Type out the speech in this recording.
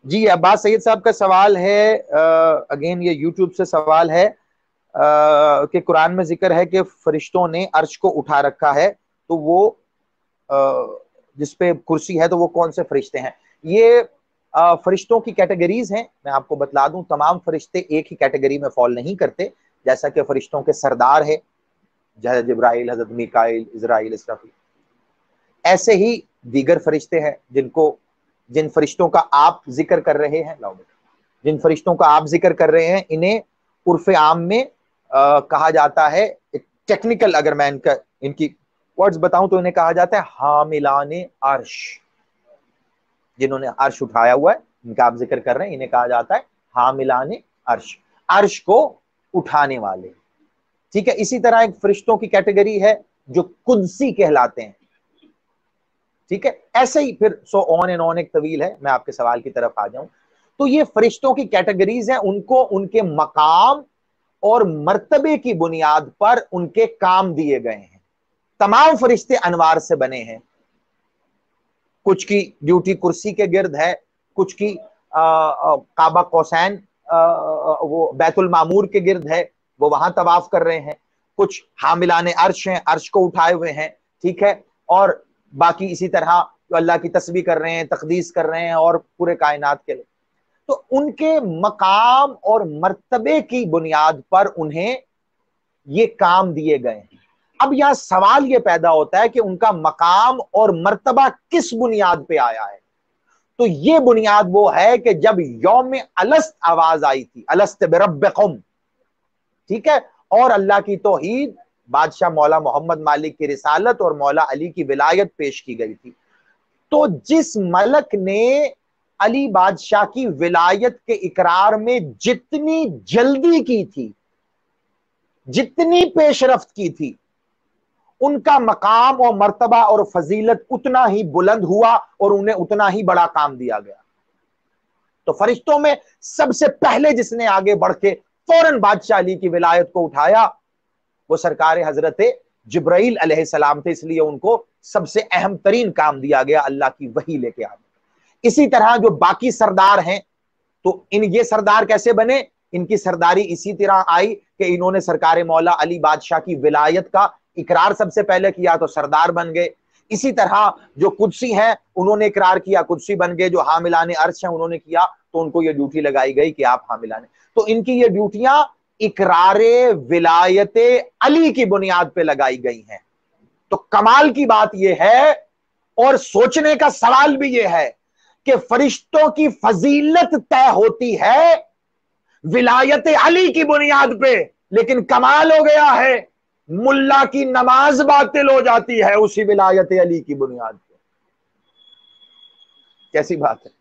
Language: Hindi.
जी, अब्बास सैयद साहब का सवाल है, अगेन ये यूट्यूब से सवाल है कि कुरान में जिक्र है कि फरिश्तों ने अर्श को उठा रखा है, तो वो जिसपे कुर्सी है, तो वो कौन से फरिश्ते हैं? ये फरिश्तों की कैटेगरीज हैं। मैं आपको बतला दूं, तमाम फरिश्ते एक ही कैटेगरी में फॉल नहीं करते। जैसा कि फरिश्तों के सरदार है हज़रत जिब्राइल, हज़रत मीकाइल, इज़राइल, इसराफील, ऐसे ही दीगर फरिश्ते हैं जिन फरिश्तों का आप जिक्र कर रहे हैं, जिन फरिश्तों का आप जिक्र कर रहे हैं, इन्हें उर्फ आम में कहा जाता है, टेक्निकल अगर मैं इनकी वर्ड्स बताऊं तो इन्हें कहा जाता है हामिलाने अर्श। जिन्होंने अर्श उठाया हुआ है, इनका आप जिक्र कर रहे हैं, इन्हें कहा जाता है हामिलाने अर्श, अर्श को उठाने वाले। ठीक है। इसी तरह एक फरिश्तों की कैटेगरी है जो कुदसी कहलाते हैं। ठीक है। ऐसे ही फिर सो ऑन एंड ऑन, एक तवील है। मैं आपके सवाल की तरफ आ जाऊं तो ये फरिश्तों की कैटेगरीज हैं, उनको उनके मकाम और मर्तबे की बुनियाद पर उनके काम दिए गए हैं। तमाम फरिश्ते अनवार से बने हैं। कुछ की ड्यूटी कुर्सी के गिर्द है, कुछ की काबा कौसैन, वो बैतुल मामूर के गिर्द है, वो वहां तवाफ कर रहे हैं। कुछ हामिलाने अर्श हैं, अर्श को उठाए हुए हैं। ठीक है। और बाकी इसी तरह जो अल्लाह की तस्बीह कर रहे हैं, तकदीस कर रहे हैं, और पूरे कायनात के लिए। तो उनके मकाम और मर्तबे की बुनियाद पर उन्हें ये काम दिए गए हैं। अब यहां सवाल ये पैदा होता है कि उनका मकाम और मर्तबा किस बुनियाद पे आया है। तो ये बुनियाद वो है कि जब यौम अलस्त आवाज आई थी, अलस्त बिरब्बिकुम, ठीक है, और अल्लाह की तौहीद, बादशाह मौला मोहम्मद मालिक की रिसालत और मौला अली की विलायत पेश की गई थी, तो जिस मलक ने अली बादशाह की विलायत के इकरार में जितनी जल्दी की थी, जितनी पेशरफ्त की थी, उनका मकाम और मर्तबा और फजीलत उतना ही बुलंद हुआ और उन्हें उतना ही बड़ा काम दिया गया। तो फरिश्तों में सबसे पहले जिसने आगे बढ़ के फौरन बादशाह अली की विलायत को उठाया, वो सरकार हजरत जिब्राइल अलैहिस्सलाम थे। इसलिए उनको सबसे अहम तरीन काम दिया गया, अल्लाह की वही लेके आने। इसी तरह जो बाकी सरदार हैं, तो ये सरदार कैसे बने? इनकी सरदारी इसी तरह आई कि इन्होंने सरकार मौला अली बादशाह की विलायत का इकरार सबसे पहले किया, तो सरदार बन गए। इसी तरह जो कुदसी हैं, उन्होंने इकरार किया, कुदसी बन गए। जो हामिलाने अर्श हैं, उन्होंने किया, तो उनको ये ड्यूटी लगाई गई कि आप हामिलाने। तो इनकी ये ड्यूटियां इकरारे विलायत अली की बुनियाद पे लगाई गई हैं। तो कमाल की बात यह है, और सोचने का सवाल भी यह है कि फरिश्तों की फजीलत तय होती है विलायत अली की बुनियाद पे, लेकिन कमाल हो गया है, मुल्ला की नमाज बातिल हो जाती है उसी विलायत अली की बुनियाद पे। कैसी बात है।